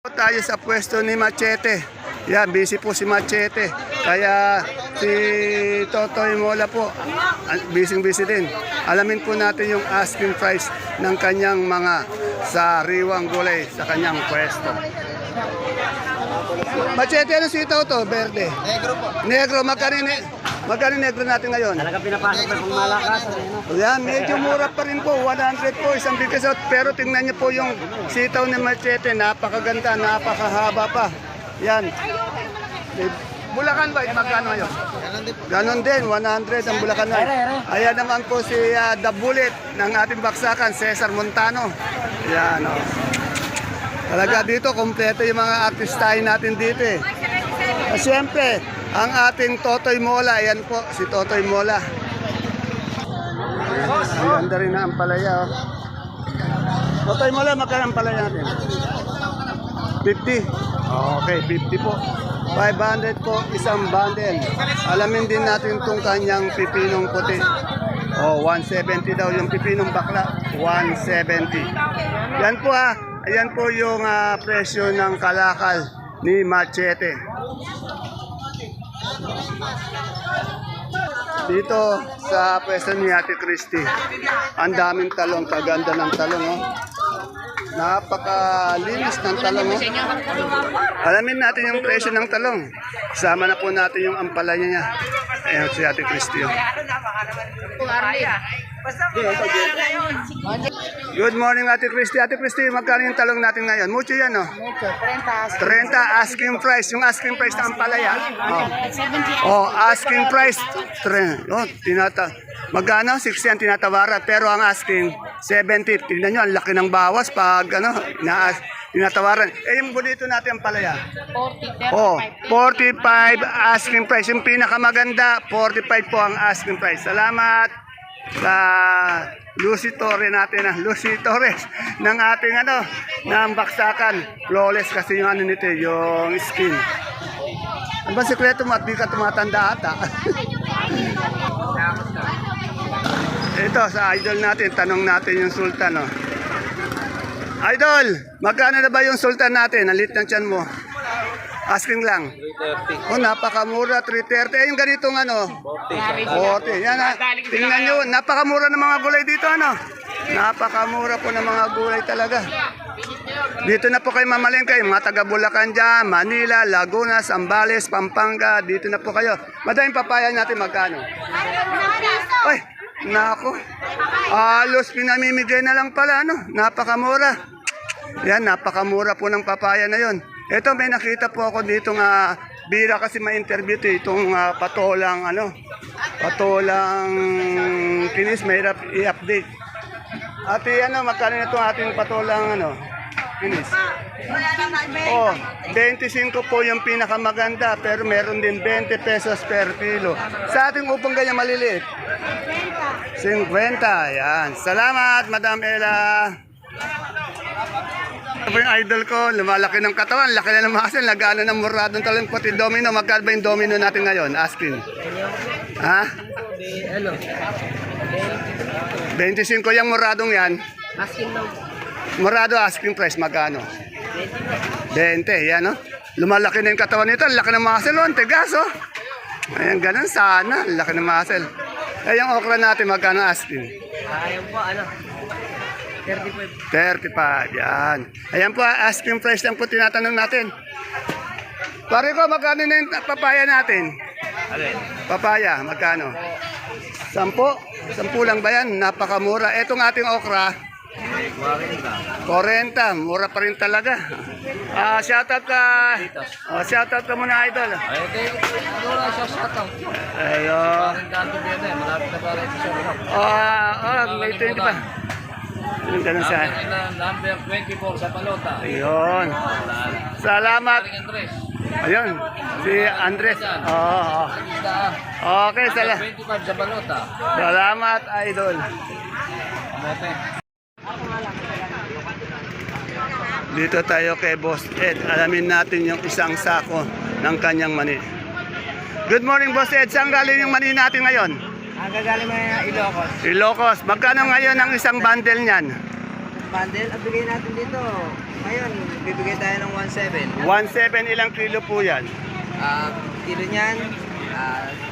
Tayo sa pwesto ni Machete. Yan, busy po si Machete. Kaya si Totoy Mola po, busy din. Alamin po natin yung asking price ng kanyang mga sariwang gulay sa kanyang pwesto. Machete, ano sitaw to? Verde. Negro po. Negro, magkano negro natin ngayon? Talaga pinapasok pa pang malakas. Yan, medyo mura pa rin po. 100 po, isang bigas. Pero tingnan niyo po yung sitaw ni Machete. Napakaganda, napakahaba pa. Yan. Bulacan ba? Magkano ngayon? Ganon din, 100 ang Bulacan na. Ayan naman po si The Bullet ng ating baksakan, Cesar Montano. Yan, o. Talaga dito, kompleto yung mga artistahin natin dito eh. Siyempre, ang ating Totoy Mola, ayan po, si Totoy Mola. Ang ganda rin na ang palaya. Oh. Totoy Mola, magkano ang palaya natin? 50? Okay, 50 po. 500 po, isang bundle. Alamin din natin itong kanyang pipinong puti. Oh, 170 daw yung pipinong bakla. 170. Yan po ha. Ayan po yung presyo ng kalakal ni Machete. Dito sa pwesto ni Ate Christy, ang daming talong, kaganda ng talong. Oh. Napakalinis ng talong. Oh. Alamin natin yung presyo ng talong. Sama na po natin yung ampalaya niya. Ayan si Ate Christy. Oh. Good morning, Ate Christy. Ate Christy, magkano yung talong natin ngayon? Mucho yan, no? 30 asking price. Yung asking price ng ampalaya. Oh, asking price. Oh, magkano? 60 ang tinatawaran. Pero ang asking, 70. Tignan nyo, ang laki ng bawas pag tinatawaran. Eh, yung bonito natin ang palaya. 45 asking price. Yung pinakamaganda, 45 po ang asking price. Salamat sa Lucy Torres natin, Lucy Torres ng ating ng baksakan. Flawless kasi yung nito, yung skin. Ano ba sikreto mo at di ka tumatanda ata? Ito sa idol natin, tanong natin yung sultan. Oh. Idol, magkano na ba yung sultan natin? Alit ng tiyan mo. Asking lang. 330. Oh, napakamura, 330. Eh, yung ganitong 40. Yan tingnan nyo, napakamura ng mga gulay dito, Napakamura po ng mga gulay talaga. Dito na po kayo mamalengke, mga taga Bulacan dyan, Manila, Laguna, Zambales, Pampanga, dito na po kayo. Madaming papaya natin, magkano? Ay, nako. Halos pinamimigay na lang pala, Napakamura. Yan, napakamura po ng papaya na yon. Ito, may nakita po ako dito nga, bira kasi ma-interview itong patolang, patolang kinis, mahirap i-update. Ate, magkano na itong ating patolang, kinis? Oh, 25 po yung pinakamaganda, pero meron din 20 pesos per kilo. Sa ating upang ganyan maliliit? 50. 50, yan. Salamat, Madam Ella. Ito yung idol ko, lumalaki ng katawan, laki na ng muscle, nag-ano ng muradong talong pati domino. Magkano ba yung domino natin ngayon? Asking. Ha? 25 yung muradong yan. Asking now. Murado asking price, magkano? 20, yan Lumalaki na yung katawan nito, laki ng muscle, tigas Ayan, ganun sana, laki ng muscle. Eh, yung okra natin, magkano asking? Ayan po, 35. 35, yan. Ayan po, asking price lang po tinatanong natin. Pare ko, magkano na yung papaya natin? Alin? Papaya, magkano? 10? 10 lang ba yan? Napakamura. Etong ating okra, 40. Mura pa rin talaga. Shoutout ka. Shoutout ka muna, idol. Ayun. May 20 pa. Yung ganun sa Number 24 sa Palota. Ayun. Salamat. Ayun. Si Andres. Oo. Okay, 25 sa Palota. salamat, idol. Dito tayo kay Boss Ed. Alamin natin yung isang sako ng kanyang mani. Good morning, Boss Ed. Saan galing yung mani natin ngayon? Gagaling mo yung Ilocos. Ilocos. Magkano ngayon ang isang bundle niyan? bundle, ang bigay natin dito. Ngayon, bibigay tayo ng 1.7. 1.7 ilang kilo po yan? Kilo niyan,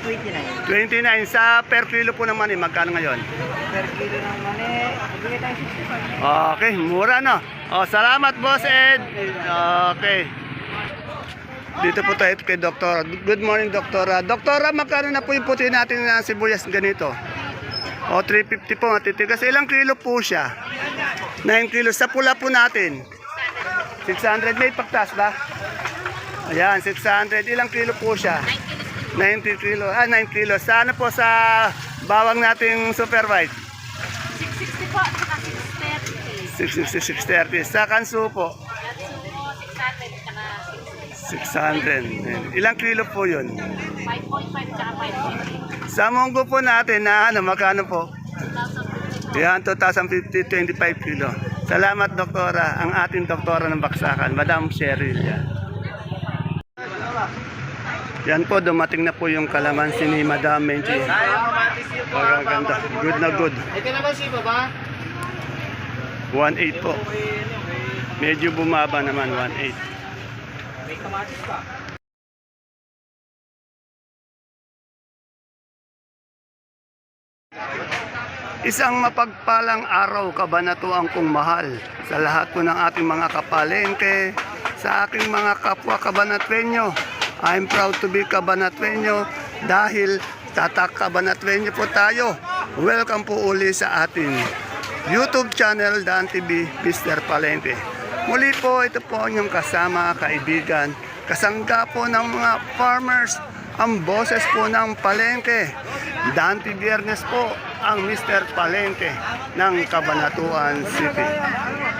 29. 29 sa per kilo po ng mani, magkano ngayon? Per kilo ng mani, bibigay tayo 65. Okay, mura no. Oh, salamat Boss Ed. Okay. Dito po tayo kay Doktora. Good morning, Doktora. Doktora, magkano na po yung puti natin na sibuyas ganito? O, 350 po matitigas. Ilang kilo po siya? 9 kilos. Sa pula po natin? 600. May pagtas ba? Ayan, 600. Ilang kilo po siya? 90 kilo. 9 kilos. Sana po sa bawang nating super white? 660 po, saka 630. 660, 630. Sa kanso po? 600, saka 600. Ilang kilo po yun? 5.5, saka 5.5. Sa munggo po natin na magkano po? Yan, 2,050, 25 kilo. Salamat, Doktora. Ang ating Doktora ng Baksakan, Madam Cheryl. Yan po, dumating na po yung kalamansi ni Madam Menchi. Magaganda. Good na good. Ito naman si Baba. 1.8 po. Medyo bumaba naman, 1.8. May kamatis pa. Isang mapagpalang araw, kabanatuan kong mahal sa lahat po ng ating mga kapalengke, sa aking mga kapwa kabanatwenyo. I'm proud to be kabanatwenyo dahil tatak kabanatwenyo po tayo. Welcome po uli sa ating YouTube channel, Dan TV, Mr. Palengke. Muli po, ito po ang inyong kasama, kaibigan, kasangga po ng mga farmers, ang boses po ng palengke. Dante Biernes po ang Mr. Palengke ng Cabanatuan City.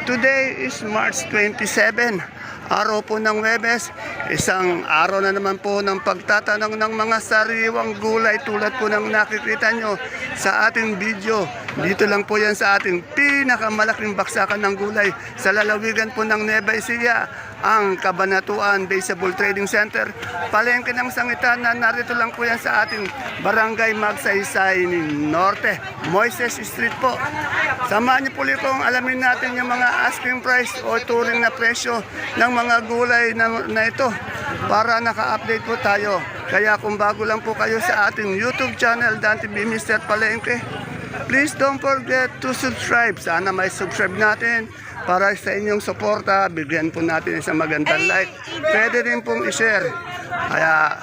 Today is March 27, araw po ng Huwebes. Isang araw na naman po ng pagtatanong ng mga sariwang gulay tulad po ng nakikita nyo sa ating video. Dito lang po yan sa ating pinakamalaking baksakan ng gulay sa lalawigan po ng Nueva Ecija, ang Cabanatuan Baseball Trading Center. Palengke ng sangitan na narito lang po yan sa ating Barangay Magsaysay Norte, Moises Street po. Samahan niyo po ulit kung alamin natin yung mga asking price o turing na presyo ng mga gulay na ito para naka-update po tayo. Kaya kung bago lang po kayo sa ating YouTube channel, Dan TV Mr. Palengke, please don't forget to subscribe. Sana may subscribe natin para sa inyong suporta. Bigyan po natin isang magandang like. Pwede rin pong i-share. Kaya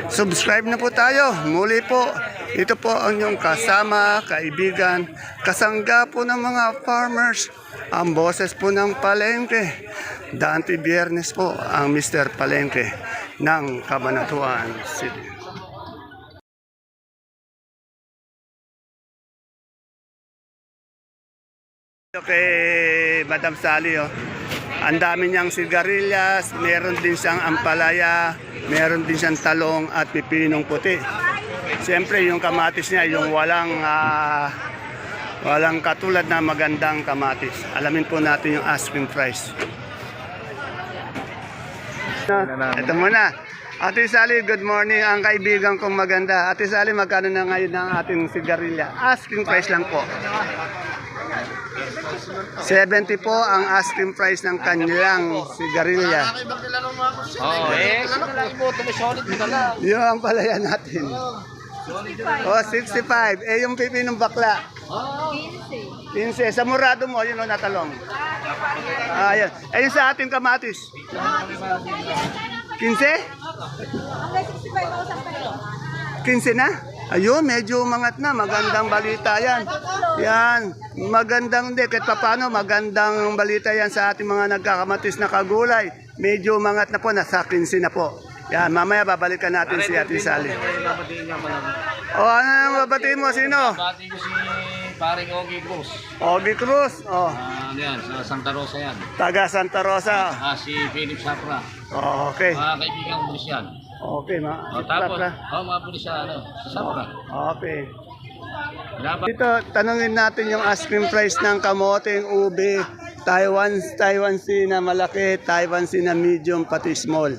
subscribe na po tayo. Muli po, ito po ang inyong kasama, kaibigan, kasangga po ng mga farmers, ang boses po ng palengke. Dante Biernes po ang Mr. Palengke ng Cabanatuan City. Kay Madam Sally, ang dami niyang sigarilyas, meron din siyang ampalaya, meron din siyang talong at pipinong puti. Siyempre yung kamatis niya, yung walang katulad na magandang kamatis. Alamin po natin yung asking price. Ito muna. Ate Sally, good morning. Ang kaibigan kong maganda. Ate Sally, magkano na ngayon ang ating sigarilya? Asking price lang po. 70 po ang asking price ng kanilang sigarilya. Oo, solid mo lang. Yung ang palaya natin. Oh, 65. Eh, yung pipi ng bakla. 15. Sa murado mo, yun o natalong. Ayan. Eh, yung sa ating kamatis. 15? 15 na? Ayun, medyo umangat na. Magandang balita yan. Yan. Magandang kahit paano, magandang balita yan sa ating mga nagkakamatis na kagulay. Medyo umangat na po, nasa 15 na po. Yan, mamaya babalikan natin si Ate Sally. O, ano nang babatiin mo? Sino? Babatiin ko si paring Ogie Cruz. Ogie Cruz. O, Ano yan, sa Santa Rosa yan. taga Santa Rosa. Si Philip Sapra. Okay. Mga kaibigan ko yan. Okay, Tapos, mga pulis sa Sapra. Okay. Dapat Dito, tanungin natin yung asking price ng kamoteng ube, Taiwan Sea na malaki, Taiwan Sea na medium, pati small.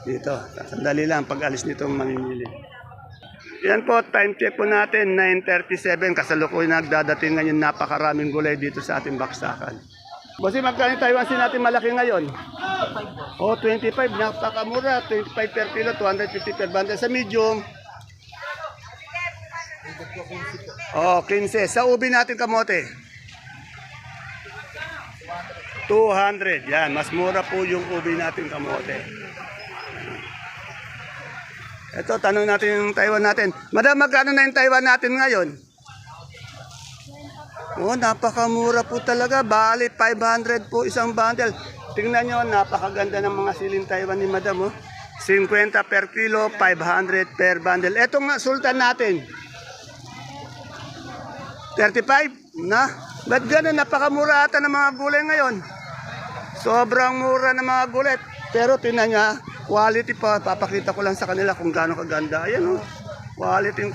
Dito, sandali lang pag alis nitong mamimili. Yan po, time check po natin, 9:37. Kasalukuyan nagdadating ngayon, napakaraming gulay dito sa ating baksakan. Bossy, magkano yung Taiwan Sea natin malaki ngayon? Oh, 25, napakamura. 25 per kilo, 250 per bundle. Sa medium, oh, 15. Sa ubi natin kamote, 200. Yan, mas mura po yung ubi natin kamote. Ito, tanong natin yung Taiwan natin. Madam, magkano na yung Taiwan natin ngayon? Oh, napakamura po talaga. Bali, 500 po isang bundle. Tingnan nyo, napakaganda ng mga siling Taiwan ni Madam. Oh. 50 per kilo, 500 per bundle. Ito nga, sultan natin. 35 na. Ba't ganun? Napakamura ata ng mga gulay ngayon. Sobrang mura ng mga gulay. Pero tingnan nyo, quality pa. Papakita ko lang sa kanila kung gaano kaganda. Ayan o. Quality.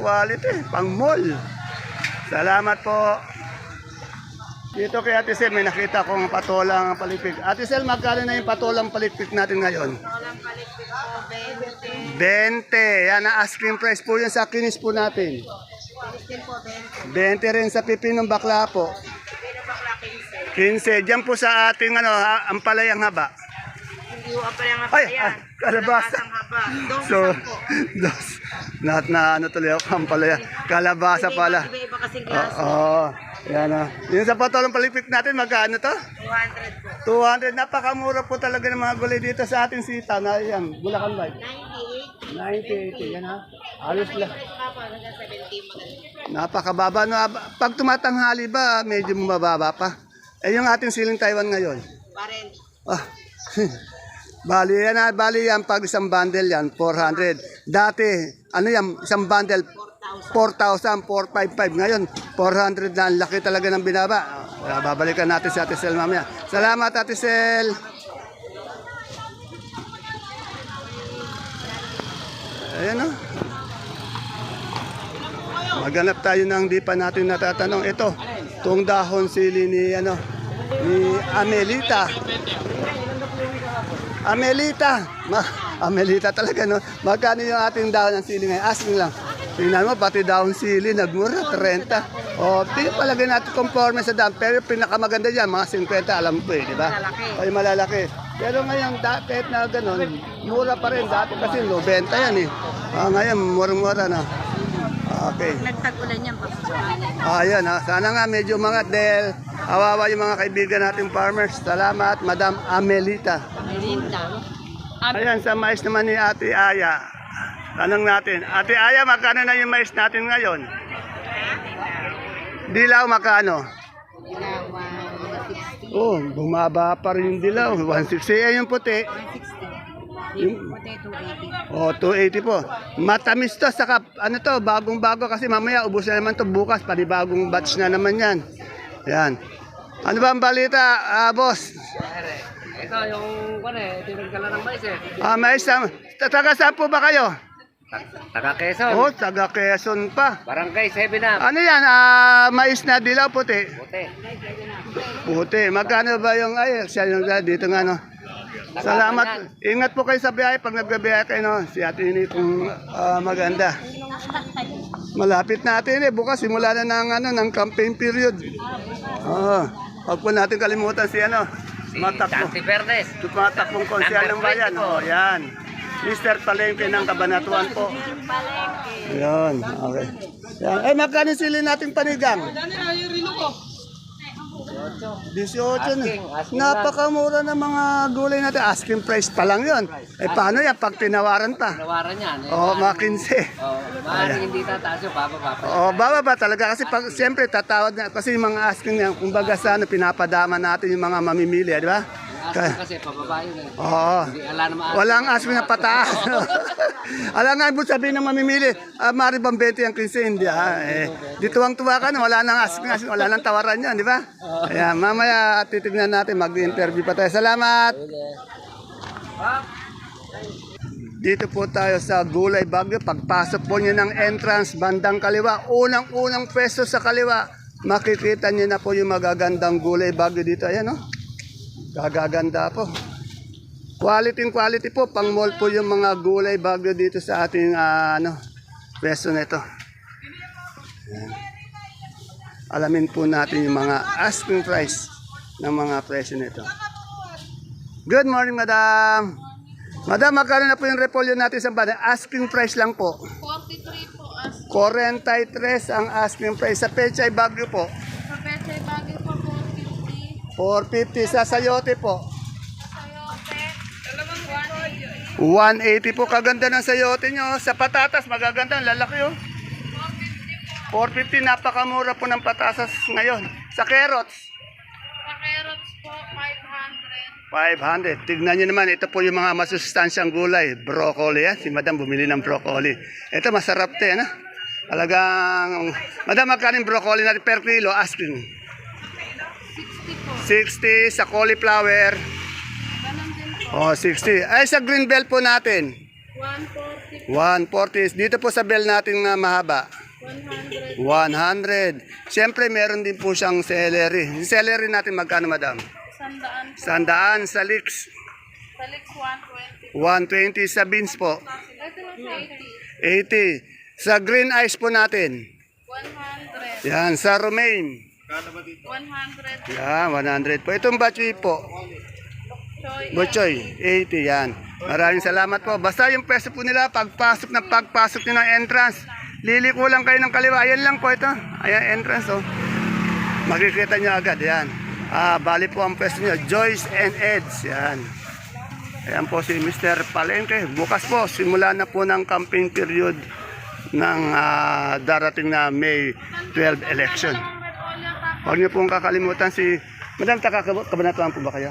Pang mall. Salamat po. Dito kay Ate Sel, may nakita kong patolang palikpik. Ate Sel, magkano na yung patolang palikpik natin ngayon? Walang palikpik po, 20. Yan ang asking price po yun sa kinis po natin. 20 po, 20. 20 rin sa pipinong bakla po. Pino bakla 15. 15. Diyan po sa ating ampalayang haba. Hindi ko pa lang Ay, kalabasa. Kalabasang haba. So, dos. Na ano tuloy ako, ampalaya. Kalabasa pala. Iba-iba kasing klase. Oo. Yan o. Yung sa patolang palipik natin, magkano to? 200 po. 200. Napakamura po talaga ng mga gulay dito sa ating sita. Na yan, Bulacan ba? 98. 90, 80. Yan ha. Ayos lang. Papa, hanggang 70 maganda. Napakababa. No, pag tumatanghali ba, medyo mababa pa. Eh yung ating siling Taiwan ngayon. Paren. Ah, bali yan pag isang bundle yan, 400. Dati, ano yan, isang bundle, 4,000, 455. Ngayon, 400 na. Ang laki talaga ng binaba. Babalikan natin si Ate Sel mamaya. Salamat, Ate Sel. Ayan o. Maghanap tayo ng di pa natin natatanong. Ito, itong dahon sili ni Amelita. Amelita talaga, no? Magkano yung ating dahon ng sili ngayon? Asking lang. Tingnan mo, pati dahon sili, nagmura, 30. O, palagay natin conforme sa dahon. Pero pinakamaganda dyan, mga 50, alam ko di ba? Ay, malalaki. Pero ngayon, kahit na ganun, mura pa rin. Dati kasi 90 yan eh. Ngayon, murang-mura na. Okay. Nagtag-ulan yan, Ayan, sana nga medyo mga dahil awawa yung mga kaibigan nating farmers. Salamat, Madam Amelita. Ayan, sa mais naman ni Ate Aya. Tanong natin, Ate Aya, magkano na yung mais natin ngayon? Dilaw, magkano? Oh, bumaba pa rin yung dilaw. 160. Eh, yung puti. 160. Oh, 280 po. Matamis to, saka ano to, bagong-bago kasi mamaya ubos na naman to bukas, panibagong batch na naman yan. Yan. Ano ba ang balita, boss? Ito yung tinag ka lang ng mais eh. Mais, taga saan po ba kayo? Taga Quezon. Oh, taga Quezon pa. Barangay 7 up. Ano yan, mais na dilaw, puti? Puti. Puti. Magkano ba yung, siya yung dito nga, no? Salamat. Ingat po kayo sa biyahe pag nagbibiyahe kayo, no? Si Ate Ini pong maganda. Malapit natin bukas simula na ng campaign period. Huwag po natin kalimutan si Santi Verdes. tumatakbong konsyal ng bayan. Oh, yan. Mr. Palengke ng Cabanatuan po. Yan, okay. Yan. Magkano sili nating panigang? 18 na. Napakamura ng mga gulay natin. Asking price pa lang yun. Paano yan pag tinawaran pa? Tawaran yan. Mga 15. Maaaring hindi tataas yung bababa. Bababa talaga kasi siyempre tatawad na kasi yung mga asking yan, kumbaga sa pinapadama natin yung mga mamimili, di ba? Kasi pababa yun eh. Oo. Walang asking na pataas. Alam nga, ibig sabihin ng mamimili, mari bang 20 ang 15, hindi di tuwang-tuwa ka na, wala nang asking, wala nang tawaran yan, di ba? Ayan, mamaya titignan natin, mag-interview pa tayo. Salamat! Dito po tayo sa Gulay Bagyo. Pagpasok po nyo ng entrance, bandang kaliwa, unang-unang pwesto sa kaliwa, makikita nyo na po yung magagandang Gulay Bagyo dito. Ayan, no? Gagaganda po. Quality po, pang mall po yung mga Gulay Bagyo dito sa ating peso na ito. Ayan. Alamin po natin yung mga asking price ng mga presyo nito. Good morning, madam. Madam, magkano na po yung repolyo natin sa banda? Asking price lang po. 43 po as 43 ang asking price. Sa Pechay Bagyo po. sa Pechay Bagyo po 450. 450 sa Sayote po. Sayote, 180. 180 po. Kaganda ng sayote nyo. Sa patatas, magaganda. Ang lalaki oh. 450. Napakamura po ng patatas ngayon. Sa carrots, Sa carrots po 500. 500. Tignan nyo naman. Ito po yung mga masustansyang gulay. Broccoli yan. Si madam bumili ng broccoli. Ito masarap te. Ano? Talagang... Madam, magkano yung broccoli natin per kilo? Asking. 60 po. 60 sa cauliflower. Ganon din po. Oh, 60. Ay, sa green bell po natin. 140 po. 140. Dito po sa bell natin na mahaba. 100. 100. Siyempre, meron din po siyang celery. Yung celery natin magkano, madam? Sandaan po. Sandaan sa leeks. Sa Lex 120. 120 sa beans po. Ito lang sa 80. Sa green ice po natin. 80. 100. Yan, sa romaine. 100. Yan, 100 po. Itong batchoy po. Choy. Batchoy, 80 yan. Maraming salamat po. Basta yung pwesto po nila, pagpasok nyo ng entrance, liliko lang kayo ng kaliwa. Ayan lang po ito. Ayan, entrance oh. Makikita nyo agad, yan. Bali po ang pwesto nyo, Joyce and Eds. Yan. Ayan po si Mr. Palengke. Bukas po, simula na po ng campaign period ng darating na May 12 election. Huwag niyo pong kakalimutan si... Madam, kabanatuan po ba kayo?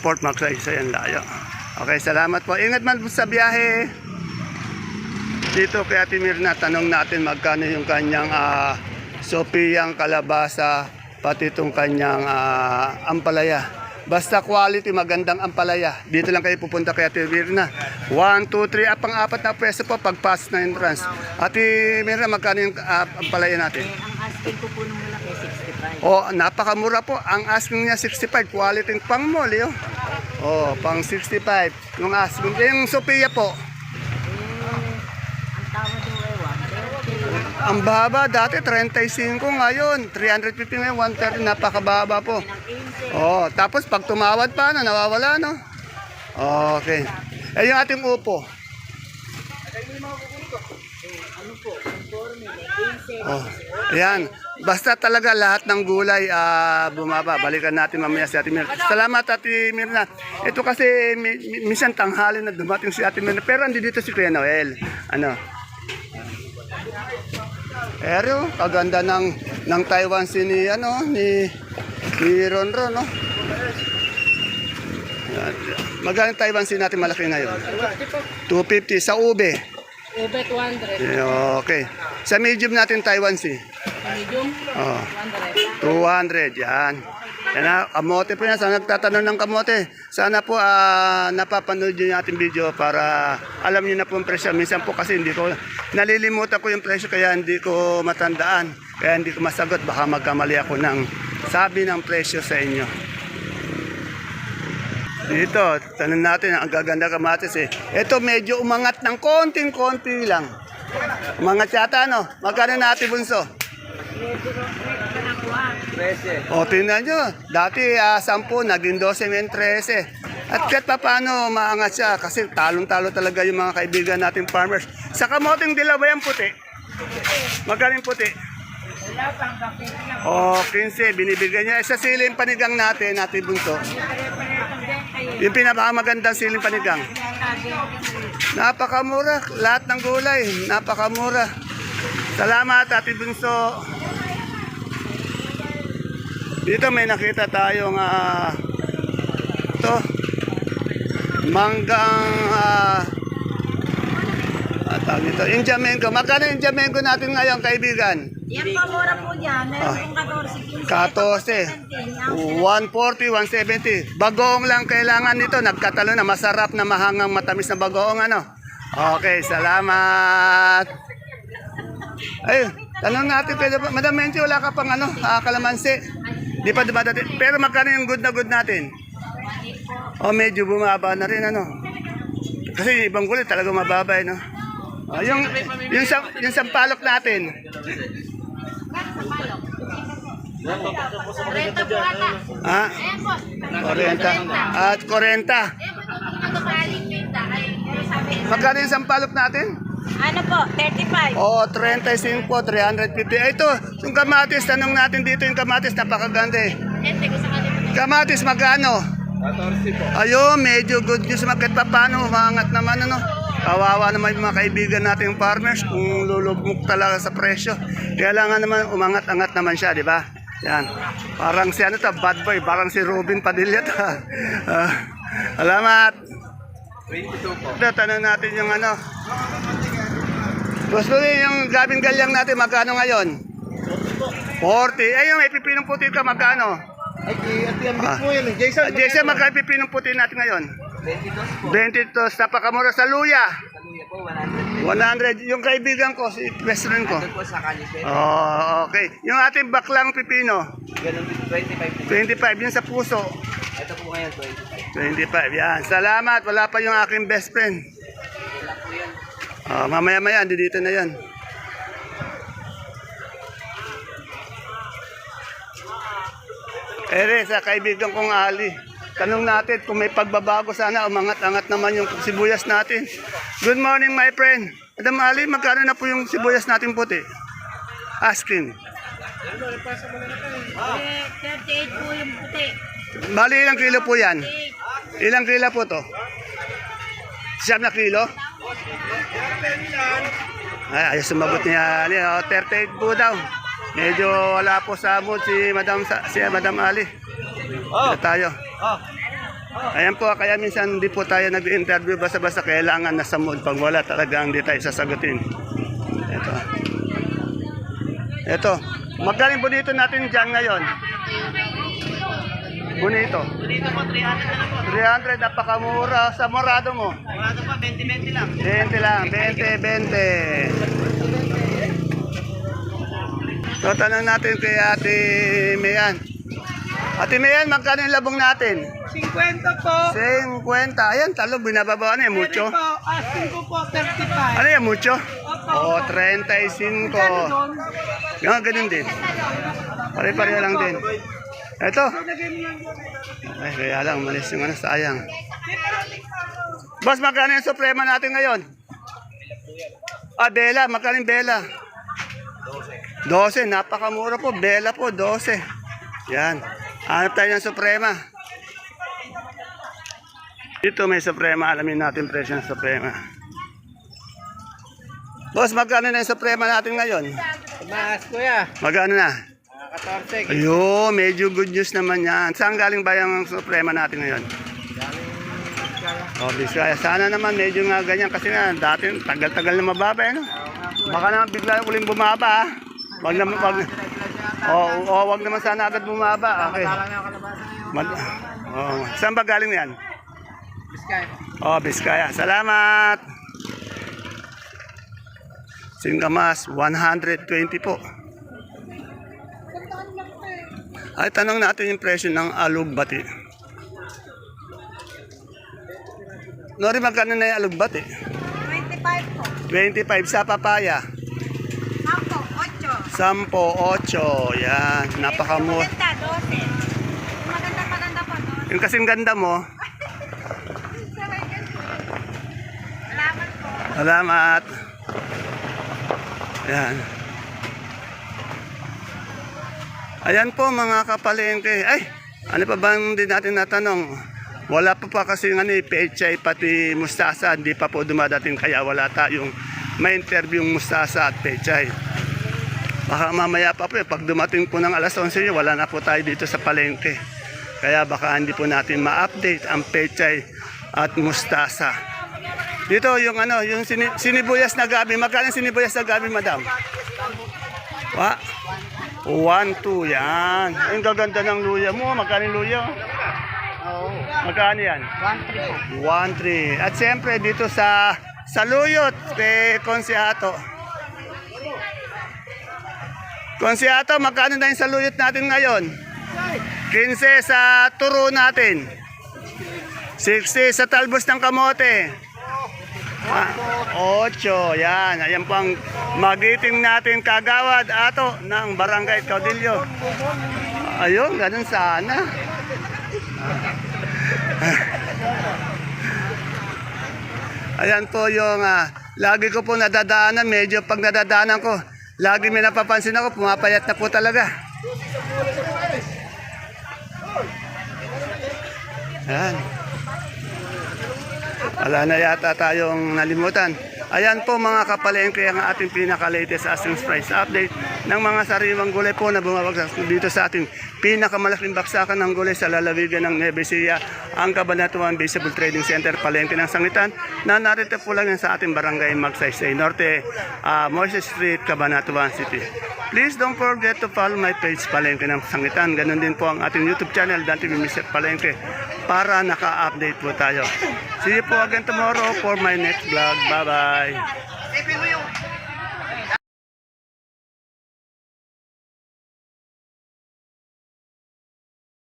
Port Magsaysay, ang layo. Okay, salamat po. Ingat man po sa biyahe. Dito kay Ate Mirna, tanong natin magkano yung kanyang sopiyang kalabasa, pati itong kanyang ampalaya. Basta quality, magandang ampalaya. Dito lang kayo pupunta kay Ate Mirna. 1, 2, 3, pang-apat na peso po pagpasok ng entrance. Ate Mirna, magkano yung ampalaya natin? Ang asking ko po nung malaki 65. Oh, napakamura po. Ang asking niya 65, quality pang mall, yo. Oh, pang 65. Yung asking, yung Sophia po. Ang tawad yung ewan. Ang baba dati 35 ngayon, 350 ngayon, 130, napakababa po. Oh, tapos pag tumawad pa nawawala no. Okay. Eh yung ating upo. Oh, ayan. Basta talaga lahat ng gulay bumaba. Balikan natin mamaya si Ate Mirna. Salamat Ate Mirna. Ito kasi minsan tanghali na dumating si Ate Mirna. Pero andi dito si Kuya Noel. Ano? Pero kaganda ng Taiwan ni ni Ronron no. Magkano Taiwan natin malaki ngayon? 250 sa ube. Ube 200. Okay. Sa medium natin Taiwan Medium Oh, 100. 200 yan. Yan na, kamote po yan. Sana nagtatanong ng kamote. Sana po napapanood nyo yung ating video para alam nyo na po ang presyo. Minsan po kasi nalilimutan ko yung presyo kaya hindi ko matandaan. Kaya hindi ko masagot. Baka magkamali ako ng sabi ng presyo sa inyo. Dito, tanong natin, ang gaganda kamatis eh. Ito medyo umangat ng konting-konti lang. Umangat yata no? Magkano natin bunso? 13. O, tingnan nyo. Dati 10, naging 12 ngayon 13. At kahit pa paano maangat siya kasi talong-talo talaga yung mga kaibigan nating farmers. Sa kamoting dilaw ba yung puti? Magkano yung puti? O, 15. Binibigyan niya. Sa siling panigang natin bunso. Yung pinakamagandang siling panigang. Napakamura. Lahat ng gulay. Napakamura. Salamat, Ate Bunso. Dito may nakita tayong manggang tawag nito, Indian mango. Magkano yung Indian mango natin ngayon, kaibigan? Yan po, mura po dyan. Meron pong 14, 15. 14, 170. Bagoong lang kailangan nito. Nagkatalo na masarap na mahangang matamis na bagoong ano. Okay, salamat. Ay, tanong natin kay Madam Menchi, wala ka pang kalamansi. Di pa dumadati. Pero magkano yung good na good natin? Oh, medyo bumaba na rin Kasi yung ibang gulay talaga mababa, no? Yung sampalok natin. Renta po ata. Ha? Ayan po. 40. At 40. Magkano yung sampalok natin? Ano po, 35. Oh, 35, 350. Ito, yung kamatis, tanong natin dito yung kamatis, napakaganda eh. Kamatis, magkano? 14 po. Ayun, medyo good news. Kahit pa paano, umangat naman, ano? Kawawa naman yung mga kaibigan nating farmers kung lulugmok talaga sa presyo. Kailangan naman, umangat-angat naman siya, di ba? Yan. Parang si ano to, bad boy, parang si Robin Padilla to. Salamat. 22 po. Ito, tanong natin yung ano. Gusto niyo yung gabing galyang natin, magkano ngayon? 40. Ay, yung may pipinong puti ka, magkano? Ay, at yung bit mo yun. Jason, Jason, magkano pipinong puti natin ngayon? 22 po. 22, napakamura sa luya. Saluya po, 100. 100. Yung kaibigan ko, si best friend ko. Ito po sa Kalisay. Oh, okay. Yung ating baklang pipino, Ganun din, 25 po. 25. Yung sa puso, Ito po ngayon, 25. 25. Yan. Salamat. Wala pa yung aking best friend. Wala po yan. Mamaya-maya, dito na yan. Ere, sa kaibigan kong Ali, tanong natin kung may pagbabago sana, umangat-angat naman yung sibuyas natin. Good morning, my friend. Madam Ali, magkano na po yung sibuyas natin puti? Asking. 38 po yung puti. Bali, ilang kilo po yan? Ilang kilo po to? 9 na kilo? Ay, ayos sumagot niya. 38 po daw. Medyo wala po sa mood si Madam Ali. Oh. Ito tayo. Oh. Ayan po, kaya minsan hindi po tayo nag-interview basta-basta kailangan na sa mood. Pag wala talaga hindi tayo sasagutin. Ito. Ito. Magkano bonito natin dyan ngayon? Bonito. Dito po, 300 na lang po. 300, napakamura. Sa morado mo? Wala ito po, 20-20 lang. 20 lang, 20. So, tanong natin kay Ate Mayan. Ate Mayan, magkano yung labong natin? 50 po. 50. Ayan, talo, binababa na yung mucho. Asking ko po, 35. Ano yung mucho? O, 35. Yung ganun din. Pare-pareho lang din. Ito. Ay, kaya lang, malis yung ano, sayang. Boss, magkano yung suprema natin ngayon? Bela, magkano yung Bela? 12, napakamura po. Bela po, 12. Yan. Hanap tayo ng suprema. Dito may suprema. Alamin natin presyo ng suprema. Boss, magkano na yung suprema natin ngayon? Mas kuya, Magkano na? 14. Ayun, medyo good news naman yan. Saan galing ba yung suprema natin ngayon? Oh, Biskaya. Sana naman medyo nga ganyan kasi nga dati tagal-tagal na mababa eh, no? Baka naman bigla uling bumaba ah. Wag naman wag naman sana agad bumaba. Okay. Saan ba galing yan? Oh, Biskaya. Salamat. Singkamas 120 po. Ay, tanong natin yung presyo ng alugbati. Nori, magkano na yung alugbati? 25 po. 25 sa papaya. 10, 8. Yan, napakamura. Maganda, 12. Maganda pa, 12. Yung kasing ganda mo. Salamat po. Salamat. Yan. Ayan po mga kapalengke. Ay, ano pa bang din natin natanong? Wala pa kasi ng pechay pati mustasa. Hindi pa po dumadating kaya wala tayong may interview mustasa at pechay. Baka mamaya pa po pag dumating po ng alas 11 wala na po tayo dito sa palengke. Kaya baka hindi po natin ma-update ang pechay at mustasa. Dito yung ano, yung sinibuyas na gabi. Magkano sinibuyas na gabi, madam? Wa? 1, 2, yan. Ang gaganda ng luya mo. Magkano yung luya? Magkano yan? 1, 3. At siyempre dito sa Luyot, kay Konsiato. Konsiato, magkano na yung saluyot natin ngayon? 15 sa turo natin. 60 sa talbos ng kamote. 8. Yan. Ayan po ang magiting natin kagawad ato ng Barangay Caudillo. Ayun, ganun sana. Ayan po yung lagi ko po nadadaanan. Medyo pag nadadaanan ko, lagi may napapansin ako, pumapayat na po talaga. Ayan. Wala na yata tayong nalimutan. Ayan po mga kapalengke ang ating pinaka-latest asking price update ng mga sariwang gulay po na bumabagsak dito sa ating pinakamalaking baksakan ng gulay sa lalawigan ng Nueva Ecija, ang Cabanatuan Visible Trading Center, Palengke ng Sangitan, na narito po lang yan sa ating barangay Magsaysay Norte, Moises Street, Cabanatuan City. Please don't forget to follow my page Palengke ng Sangitan. Ganon din po ang ating YouTube channel, Dante Mr. Palengke, para naka-update po tayo. See you po again tomorrow for my next vlog. Bye-bye.